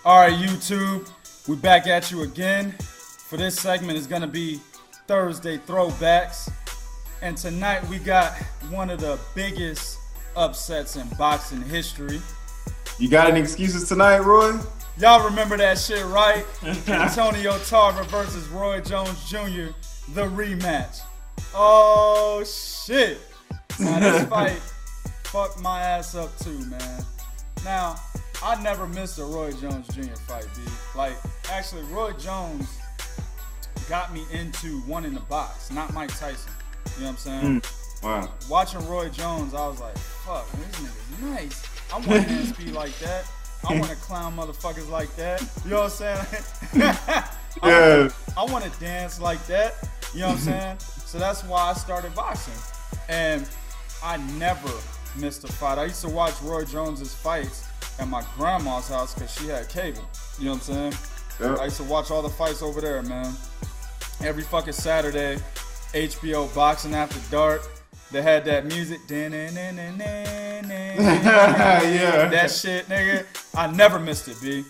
All right, YouTube, we back at you again. For this segment is gonna be Thursday Throwbacks. And tonight we got one of the biggest upsets in boxing history. You got any excuses tonight, Roy? Y'all remember that shit, right? Antonio Tarver versus Roy Jones Jr., the rematch. Oh, shit. Now, this fight fucked my ass up too, man. Now, I never missed a Roy Jones Jr. fight, B. Like, actually, Roy Jones got me into wanting to box, not Mike Tyson. You know what I'm saying? Wow. Watching Roy Jones, I was like, fuck, man, this nigga's nice. I want hand speed like that. I want to clown motherfuckers like that. You know what I'm saying? Yeah. I want to dance like that. You know what I'm saying? So that's why I started boxing. And I never missed a fight. I used to watch Roy Jones's fights at my grandma's house because she had cable. You know what I'm saying? Yep. I used to watch all the fights over there, man. Every fucking Saturday, HBO Boxing After Dark. They had that music. Yeah. That shit, nigga. I never missed it, B.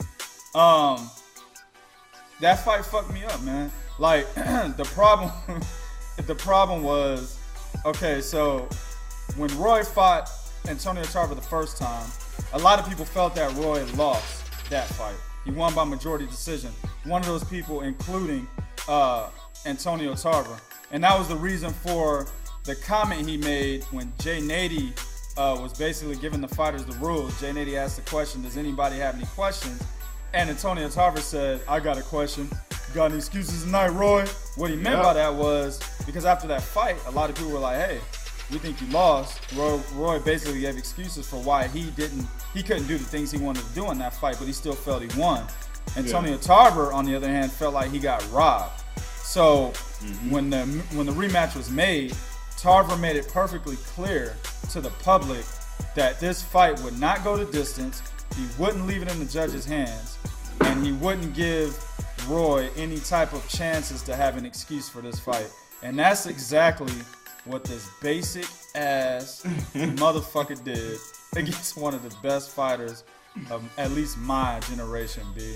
That fight fucked me up, man. Like, the problem was, okay, so when Roy fought Antonio Tarver the first time, a lot of people felt that Roy lost that fight. He won by majority decision. One of those people, including Antonio Tarver. And that was the reason for the comment he made when Jay Nady was basically giving the fighters the rules. Jay Nady asked the question, does anybody have any questions? And Antonio Tarver said, I got a question. Got any excuses tonight, Roy? What he meant by that was, because after that fight, a lot of people were like, hey, we think you lost. Roy basically gave excuses for why he couldn't do the things he wanted to do in that fight, but he still felt he won. Antonio Tarver, on the other hand, felt like he got robbed. So when the rematch was made, Tarver made it perfectly clear to the public that this fight would not go the distance, he wouldn't leave it in the judge's hands, and he wouldn't give Roy any type of chances to have an excuse for this fight. And that's exactly what this basic ass motherfucker did against one of the best fighters of at least my generation, B.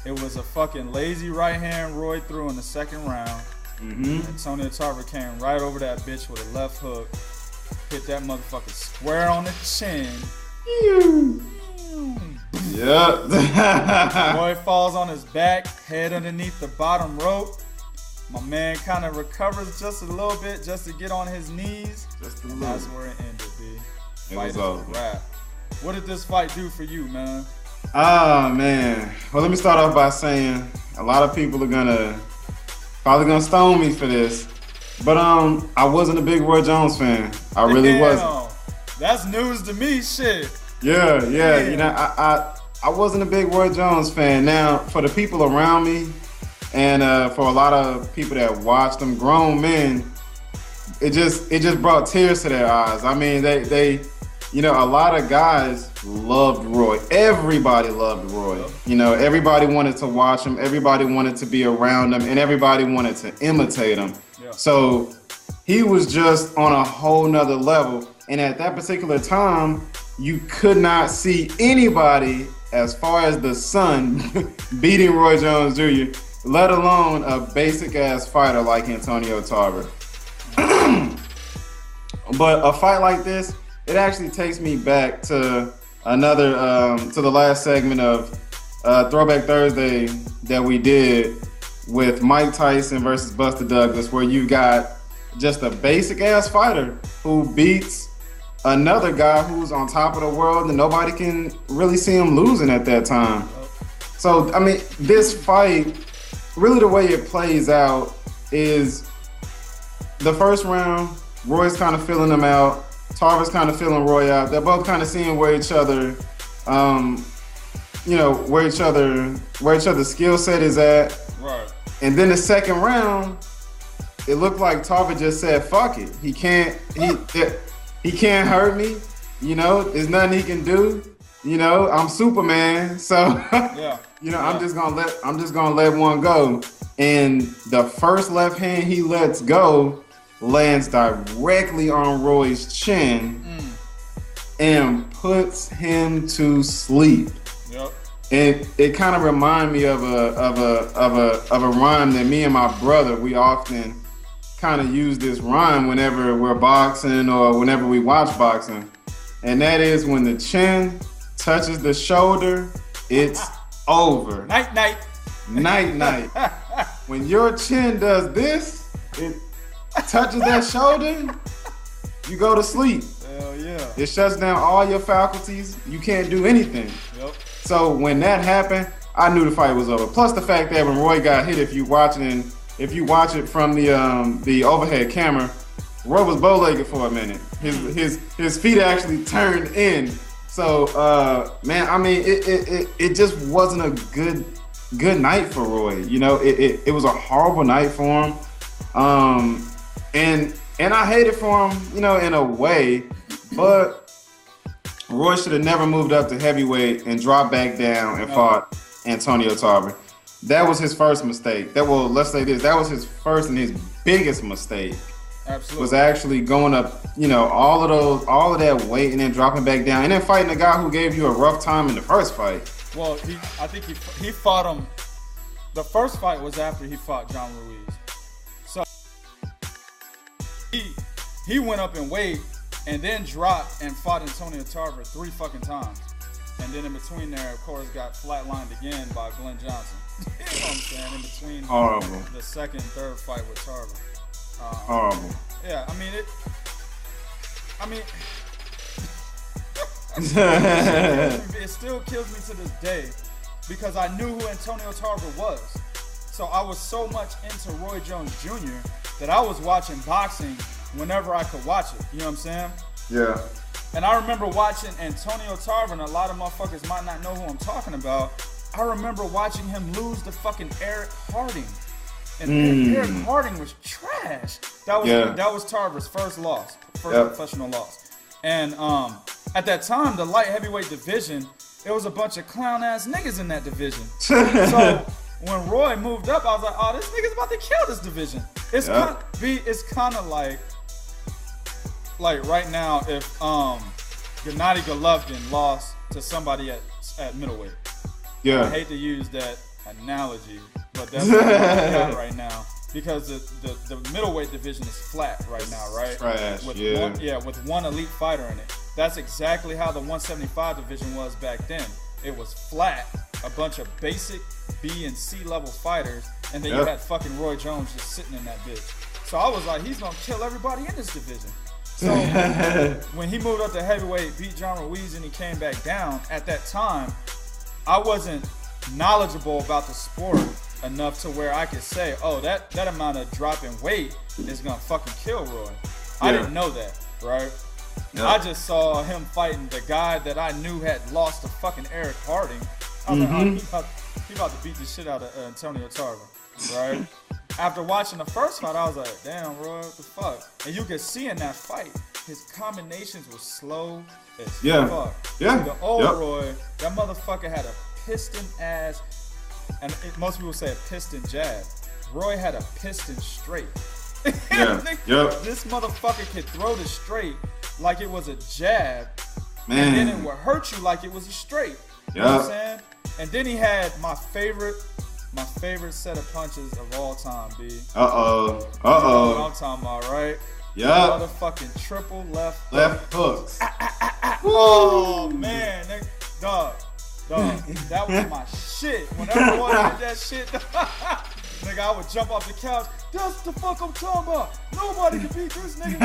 It was a fucking lazy right hand Roy threw in the second round. Antonio Tarver came right over that bitch with a left hook, hit that motherfucker square on the chin. Yeah. Roy falls on his back, head underneath the bottom rope. My man kind of recovers just a little bit just to get on his knees. Just a little. That's where it ended, B. It was over. Wrap. What did this fight do for you, man? Ah, man. Well, let me start off by saying a lot of people are probably gonna stone me for this, but I wasn't a big Roy Jones fan. I really wasn't. That's news to me, shit. Yeah. You know, I wasn't a big Roy Jones fan. Now, for the people around me, and for a lot of people that watched them, grown men, it just brought tears to their eyes. I mean, they you know, a lot of guys loved Roy. Everybody loved Roy. You know, everybody wanted to watch him. Everybody wanted to be around him, and everybody wanted to imitate him. Yeah. So he was just on a whole nother level. And at that particular time, you could not see anybody, as far as the sun, beating Roy Jones Jr., let alone a basic ass fighter like Antonio Tarver. But a fight like this, it actually takes me back to to the last segment of Throwback Thursday that we did with Mike Tyson versus Buster Douglas, where you got just a basic ass fighter who beats another guy who's on top of the world and nobody can really see him losing at that time. So, I mean, this fight, really the way it plays out is the first round, Roy's kind of feeling him out. Tarver's kind of feeling Roy out. They're both kind of seeing where each other, where each other's skill set is at. Right. And then the second round, it looked like Tarver just said, "Fuck it. He can't hurt me. You know, there's nothing he can do. You know, I'm Superman. So, I'm just gonna let one go." And the first left hand he lets go lands directly on Roy's chin and puts him to sleep. Yep. And it kind of reminded me of a rhyme that me and my brother, we often kind of use this rhyme whenever we're boxing or whenever we watch boxing. And that is, when the chin touches the shoulder, it's over. Night, night. Night, night. When your chin does this, it touches that shoulder, you go to sleep. Hell yeah. It shuts down all your faculties. You can't do anything. Yep. So when that happened, I knew the fight was over. Plus the fact that when Roy got hit, if you watch it from the overhead camera, Roy was bow-legged for a minute. His feet actually turned in. So man, I mean, it just wasn't a good night for Roy. You know, it was a horrible night for him. And I hate it for him, you know, in a way, but Roy should have never moved up to heavyweight and dropped back down and fought Antonio Tarver. That was his first mistake. Let's say this, that was his first and his biggest mistake. Absolutely. Was actually going up, you know, all of that weight and then dropping back down and then fighting a guy who gave you a rough time in the first fight. Well, I think he fought him. The first fight was after he fought John Ruiz. So he went up in weight and then dropped and fought Antonio Tarver 3 fucking times. And then in between there, of course, got flatlined again by Glenn Johnson. You know what I'm saying? In between the second and third fight with Tarver. Horrible. Yeah, it still kills me to this day because I knew who Antonio Tarver was. So I was so much into Roy Jones Jr. that I was watching boxing whenever I could watch it. You know what I'm saying? Yeah. And I remember watching Antonio Tarver, and a lot of motherfuckers might not know who I'm talking about. I remember watching him lose to fucking Eric Harding. And Eric Harding was trash. That was Tarver's first professional loss. And at that time, the light heavyweight division, it was a bunch of clown ass niggas in that division. So when Roy moved up, I was like, oh, this nigga's about to kill this division. It's kind of like right now if Gennady Golovkin lost to somebody at middleweight. Yeah. I hate to use that analogy, but that's what I got right now because the middleweight division is flat right now, right? Trash. With one elite fighter in it. That's exactly how the 175 division was back then. It was flat, a bunch of basic B and C level fighters, and then you had fucking Roy Jones just sitting in that bitch. So I was like, he's gonna kill everybody in this division. So when he moved up to heavyweight, beat John Ruiz, and he came back down, at that time, I wasn't knowledgeable about the sport enough to where I could say, oh, that amount of drop in weight is gonna fucking kill Roy. I didn't know that, right? I just saw him fighting the guy that I knew had lost to fucking Eric Harding. I was like, oh, he about to beat the shit out of Antonio Tarver, right? After watching the first fight, I was like, damn, Roy, what the fuck? And you could see in that fight, his combinations were slow as fuck. Yeah. The old Roy, that motherfucker had a piston ass, and most people say a piston jab. Roy had a piston straight. This motherfucker could throw the straight like it was a jab, and then it would hurt you like it was a straight. You know what I'm saying? And then he had my favorite set of punches of all time, B. You know what I'm talking about, right? Yeah. Motherfucking triple left hooks. Oh man, dog, that was my shit. Whenever I did that shit, nigga, I would jump off the couch. That's the fuck I'm talking about. Nobody can beat this nigga.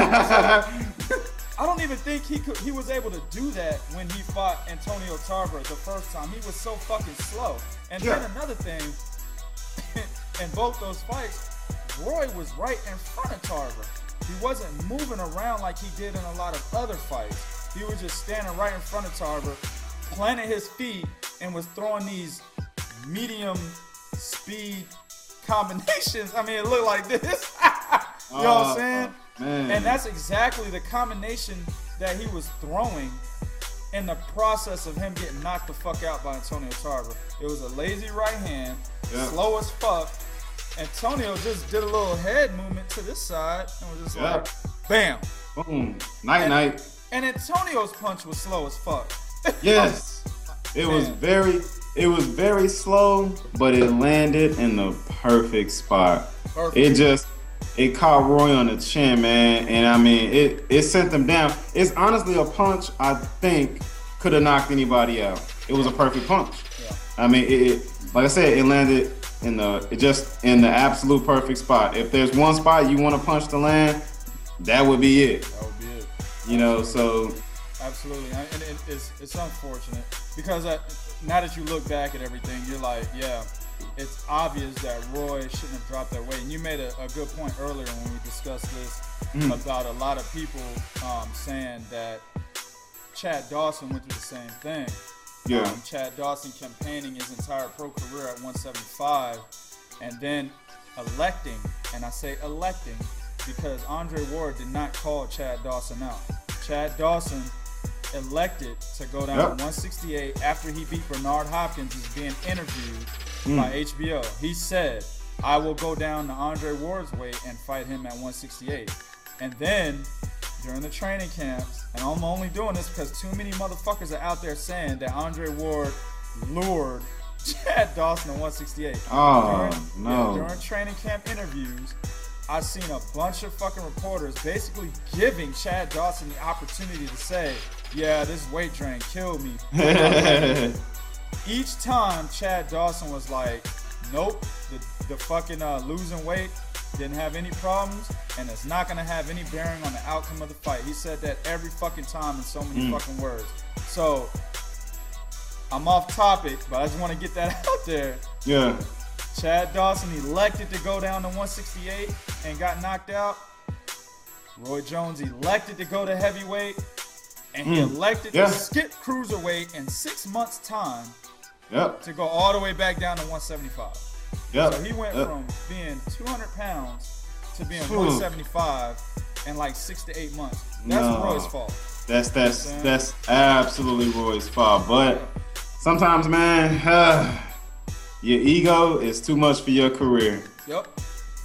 I don't even think he was able to do that when he fought Antonio Tarver the first time. He was so fucking slow. And then another thing, in both those fights, Roy was right in front of Tarver. He wasn't moving around like he did in a lot of other fights. He was just standing right in front of Tarver, planted his feet, and was throwing these medium speed combinations. I mean, it looked like this. You know what I'm saying? Man. And that's exactly the combination that he was throwing in the process of him getting knocked the fuck out by Antonio Tarver. It was a lazy right hand, slow as fuck. Antonio just did a little head movement to this side and was just like, bam. Boom. Night. And Antonio's punch was slow as fuck. Yes. It was very, It was very slow, but it landed in the perfect spot. Perfect. It caught Roy on the chin, man, and I mean, it sent them down. It's honestly a punch I think could have knocked anybody out. It was a perfect punch. Yeah. I mean, like I said, it landed in the absolute perfect spot. If there's one spot you want to punch to land, that would be it. That would be it. You know, so. Absolutely, and it's unfortunate because now that you look back at everything, you're like, yeah, it's obvious that Roy shouldn't have dropped that weight. And you made a good point earlier when we discussed this about a lot of people saying that Chad Dawson went through the same thing. Yeah. Chad Dawson campaigning his entire pro career at 175 and then electing, and I say electing because Andre Ward did not call Chad Dawson out. Chad Dawson elected to go down to 168 after he beat Bernard Hopkins is being interviewed by HBO. He said, I will go down to Andre Ward's weight and fight him at 168. And then during the training camps, and I'm only doing this because too many motherfuckers are out there saying that Andre Ward lured Chad Dawson to 168. During training camp interviews, I've seen a bunch of fucking reporters basically giving Chad Dawson the opportunity to say, yeah, this weight train killed me. Each time Chad Dawson was like, nope, the fucking losing weight didn't have any problems and it's not going to have any bearing on the outcome of the fight. He said that every fucking time in so many fucking words. So I'm off topic, but I just want to get that out there. Yeah. Chad Dawson elected to go down to 168 and got knocked out. Roy Jones elected to go to heavyweight, and he elected to skip cruiserweight in 6 months' time to go all the way back down to 175. So he went from being 200 pounds to being 175 in like 6 to 8 months. That's Roy's fault. That's absolutely Roy's fault. But sometimes, man, your ego is too much for your career. Yep.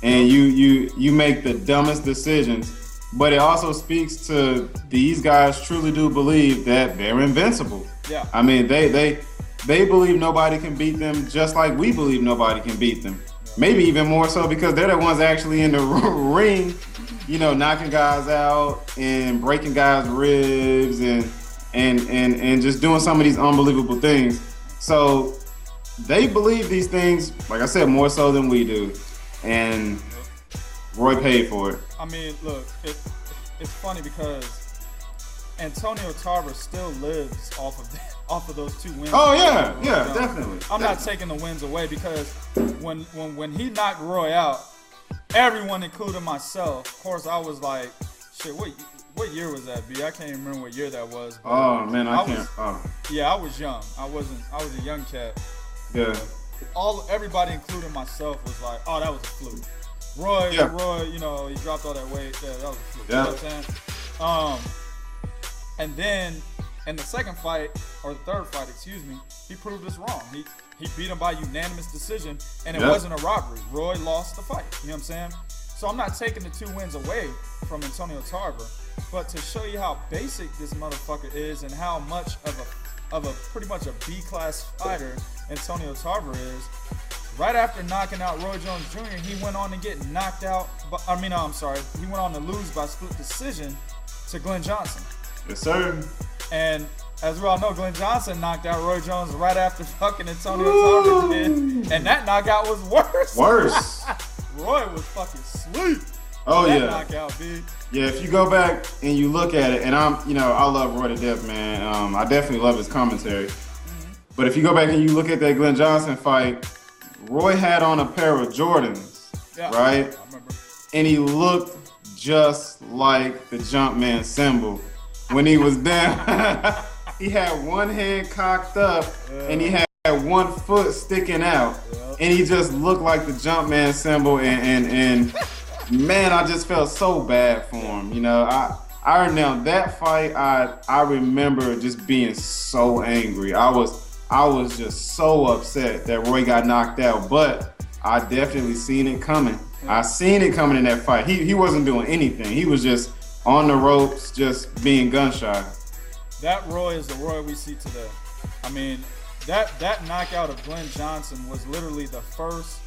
And you make the dumbest decisions. But it also speaks to these guys truly do believe that they're invincible. Yeah. I mean, they believe nobody can beat them just like we believe nobody can beat them. Yeah. Maybe even more so because they're the ones actually in the ring, you know, knocking guys out and breaking guys' ribs and just doing some of these unbelievable things. So they believe these things, like I said, more so than we do. And Roy paid for it. I mean, look, it's funny because Antonio Tarver still lives off of those 2 wins. Oh yeah, definitely. I'm not taking the wins away because when he knocked Roy out, everyone, including myself, of course, I was like, shit, what year was that, B? I can't even remember what year that was. Oh man, I can't. Yeah, I was young. I was a young cat. Yeah. Everybody, including myself, was like, oh, that was a fluke. Roy, you know, he dropped all that weight. Yeah, that was a fluke. Yeah. You know what I'm saying? And then in the second fight, or the third fight, excuse me, he proved us wrong. He beat him by unanimous decision, and it wasn't a robbery. Roy lost the fight. You know what I'm saying? So I'm not taking the 2 wins away from Antonio Tarver, but to show you how basic this motherfucker is and how much of a pretty much a B-class fighter Antonio Tarver is. Right after knocking out Roy Jones Jr., he went on to get knocked out. He went on to lose by split decision to Glenn Johnson. Yes, sir. And as we all know, Glenn Johnson knocked out Roy Jones right after fucking Antonio Tarver did, and that knockout was worse. Roy was fucking sleep. Oh that yeah. Knockout, B. Yeah, if you go back and you look at it, and I love Roy to death, man. I definitely love his commentary. But if you go back and you look at that Glenn Johnson fight, Roy had on a pair of Jordans, right? I remember. And he looked just like the Jumpman symbol when he was down. He had one hand cocked up and he had one foot sticking out, and he just looked like the Jumpman symbol. And man, I just felt so bad for him. You know, I now that fight, I remember just being so angry. I was just so upset that Roy got knocked out, but I definitely seen it coming. I seen it coming in that fight. He wasn't doing anything. He was just on the ropes, just being gun shy. That Roy is the Roy we see today. I mean, that knockout of Glenn Johnson was literally the first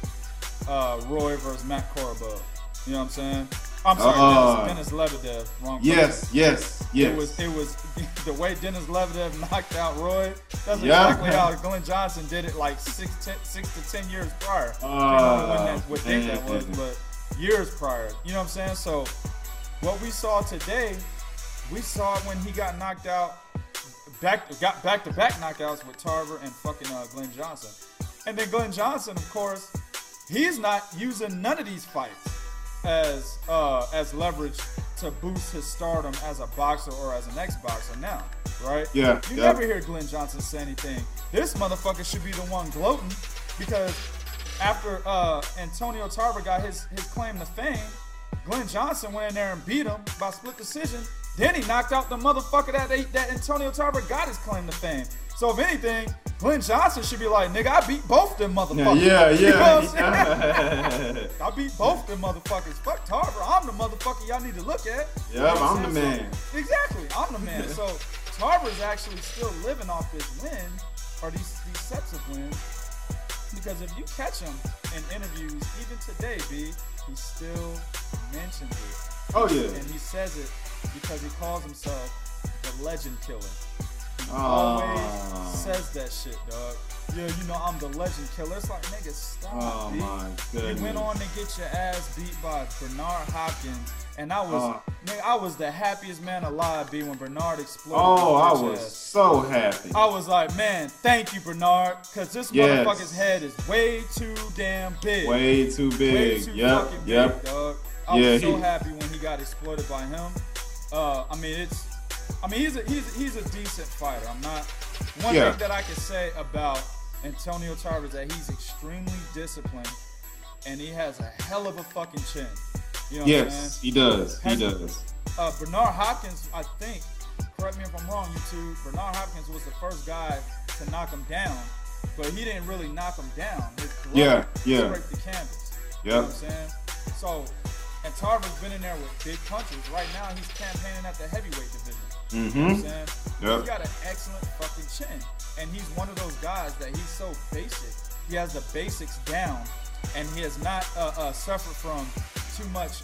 Roy versus Matt Korobov. You know what I'm saying? I'm sorry, Dennis Lebedev. Wrong person. Yes. It was the way Dennis Lebedev knocked out Roy. That's exactly how Glenn Johnson did it like 6 to 10 years prior. I don't know what date that was, but years prior. You know what I'm saying? So what we saw today, we saw it when he got knocked out. Got back-to-back knockouts with Tarver and fucking Glenn Johnson. And then Glenn Johnson, of course, he's not using none of these fights as leverage to boost his stardom as a boxer or as an ex-boxer now, right? Yeah. You never hear Glenn Johnson say anything. This motherfucker should be the one gloating because after Antonio Tarver got his claim to fame, Glenn Johnson went in there and beat him by split decision. Then he knocked out the motherfucker that Antonio Tarver got his claim to fame. So if anything, Glenn Johnson should be like, nigga, I beat both them motherfuckers. Yeah. You know what I'm saying? I beat both them motherfuckers. Fuck Tarver, I'm the motherfucker y'all need to look at. Yep, you know I'm the man. So, exactly, I'm the man. So Tarver's actually still living off this win, or these sets of wins, because if you catch him in interviews, even today, B, he still mentions it. Oh yeah. And he says it because he calls himself the legend killer. He always says that shit, dog. Yeah, you know, I'm the legend killer. It's like, nigga, stop. Oh my goodness. You went on to get your ass beat by Bernard Hopkins, and I was the happiest man alive, B, when Bernard exploded. Oh, I was so happy. I was like, man, thank you, Bernard, because this motherfucker's head is way too damn big. Way too big. Way too fucking big, dog. I was so happy when he got exploited by him. He's a decent fighter. I'm not. One thing that I can say about Antonio Tarver is that he's extremely disciplined, and he has a hell of a fucking chin. You know what I'm saying? He does. He does. Bernard Hopkins, I think, correct me if I'm wrong, you two, Bernard Hopkins was the first guy to knock him down, but he didn't really knock him down. His glove scraped the canvas. You know what I'm saying? So, and Tarver's been in there with big punches. Right now, he's campaigning at the heavyweight division. You know what I'm saying? He's got an excellent fucking chin. And he's one of those guys that he's so basic. He has the basics down. And he has not suffered from too much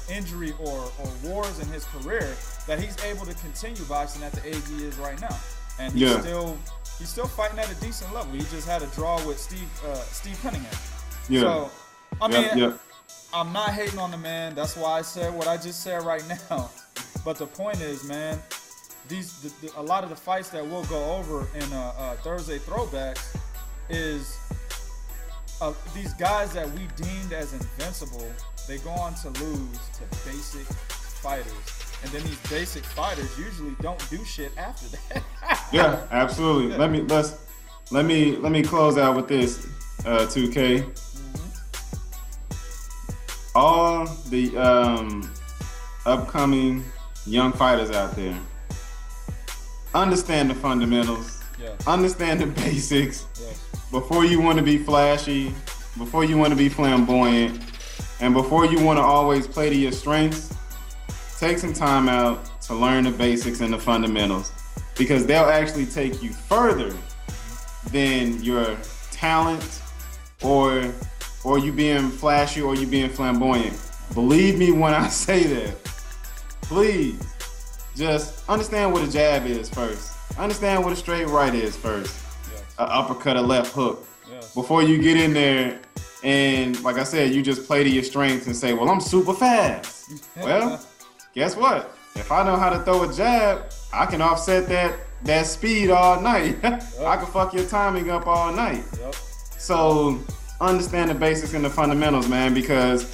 injury or wars in his career that he's able to continue boxing at the age he is right now. And he's still fighting at a decent level. He just had a draw with Steve Cunningham. So, I'm not hating on the man. That's why I said what I just said right now. But the point is, man, a lot of the fights that we'll go over in Thursday Throwbacks is these guys that we deemed as invincible, they go on to lose to basic fighters. And then these basic fighters usually don't do shit after that. Yeah, absolutely. Let me close out with this, 2K. All the upcoming young fighters out there, understand the fundamentals, understand the basics before you want to be flashy, before you want to be flamboyant, and before you want to always play to your strengths. Take some time out to learn the basics and the fundamentals, because they'll actually take you further than your talent or you being flashy or you being flamboyant. Believe me when I say that. Please, just understand what a jab is first. Understand what a straight right is first. An uppercut, a left hook. Before you get in there and, like I said, you just play to your strengths and say, well, I'm super fast. Well, guess what? If I know how to throw a jab, I can offset that speed all night. I can fuck your timing up all night. So understand the basics and the fundamentals, man, because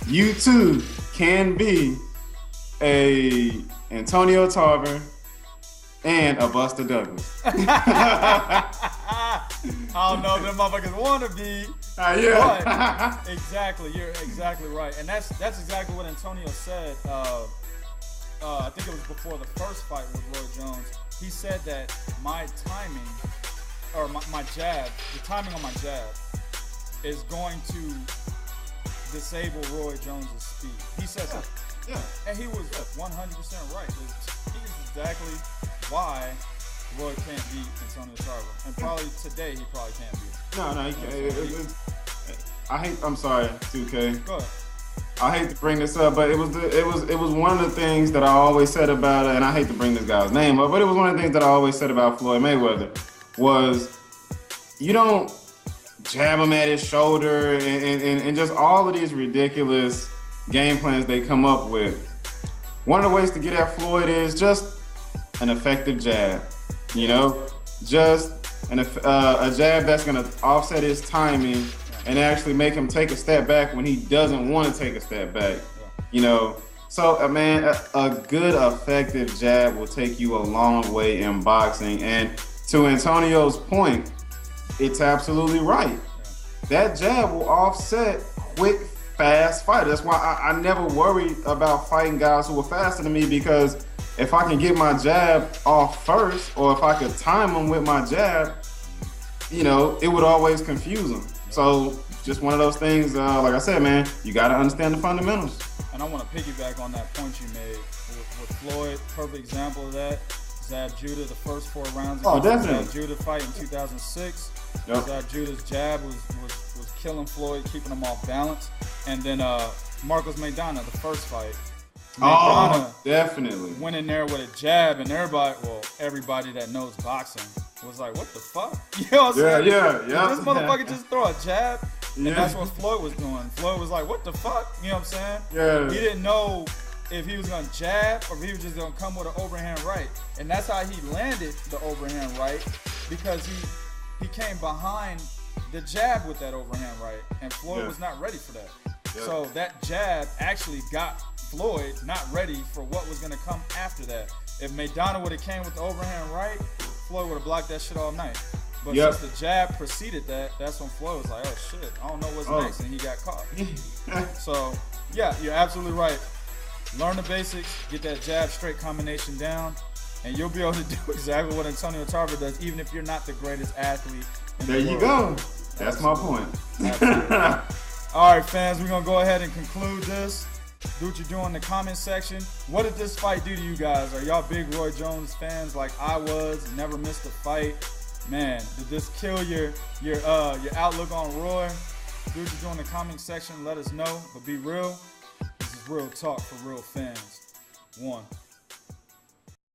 you too can be a Antonio Tarver and a Buster Douglas. I don't know if them motherfuckers want to be. But exactly, you're exactly right, and that's exactly what Antonio said. I think it was before the first fight with Roy Jones. He said that my timing, or my jab, the timing on my jab, is going to disable Roy Jones' speed. He said that. And he was 100% right. He is exactly why Roy can't beat Antonio Tarver, and probably today he probably can't beat him. No, he can't. I'm sorry, 2K. Go ahead. I hate to bring this up, but it was one of the things that I always said about it, and I hate to bring this guy's name up, but it was one of the things that I always said about Floyd Mayweather was you don't jab him at his shoulder and just all of these ridiculous game plans they come up with. One of the ways to get at Floyd is just an effective jab, you know, just a jab that's gonna offset his timing and actually make him take a step back when he doesn't want to take a step back, you know. So, man, a good effective jab will take you a long way in boxing. And to Antonio's point, it's absolutely right. That jab will offset quick, fast fighters. That's why I never worry about fighting guys who are faster than me, because if I can get my jab off first, or if I could time them with my jab, you know, it would always confuse them. So just one of those things, like I said, man, you got to understand the fundamentals. And I want to piggyback on that point you made with Floyd. Perfect example of that. Zab Judah, the first 4 rounds. Oh, definitely. Zab Judah fight in 2006. Yep. Zab Judah's jab was killing Floyd, keeping him off balance. And then Marcos Maidana, the first fight. Maidana definitely went in there with a jab, and everybody that knows boxing was like, what the fuck? You know what I'm saying? Yeah. This motherfucker just throw a jab, and that's what Floyd was doing. Floyd was like, what the fuck? You know what I'm saying? Yeah. He didn't know if he was going to jab or if he was just going to come with an overhand right. And that's how he landed the overhand right, because he came behind the jab with that overhand right, and Floyd was not ready for that. Yeah. So that jab actually got Floyd not ready for what was going to come after that. If Maidana would have came with the overhand right, Floyd would have blocked that shit all night. But since the jab preceded that, that's when Floyd was like, oh shit, I don't know what's next, and he got caught. So, yeah, you're absolutely right. Learn the basics, get that jab straight combination down, and you'll be able to do exactly what Antonio Tarver does, even if you're not the greatest athlete in the world. There you go. That's my point. All right, fans, we're going to go ahead and conclude this. Do what you do in the comment section. What did this fight do to you guys? Are y'all big Roy Jones fans like I was? Never missed a fight. Man, did this kill your outlook on Roy? Do what you do in the comment section. Let us know. But be real. This is real talk for real fans. 1.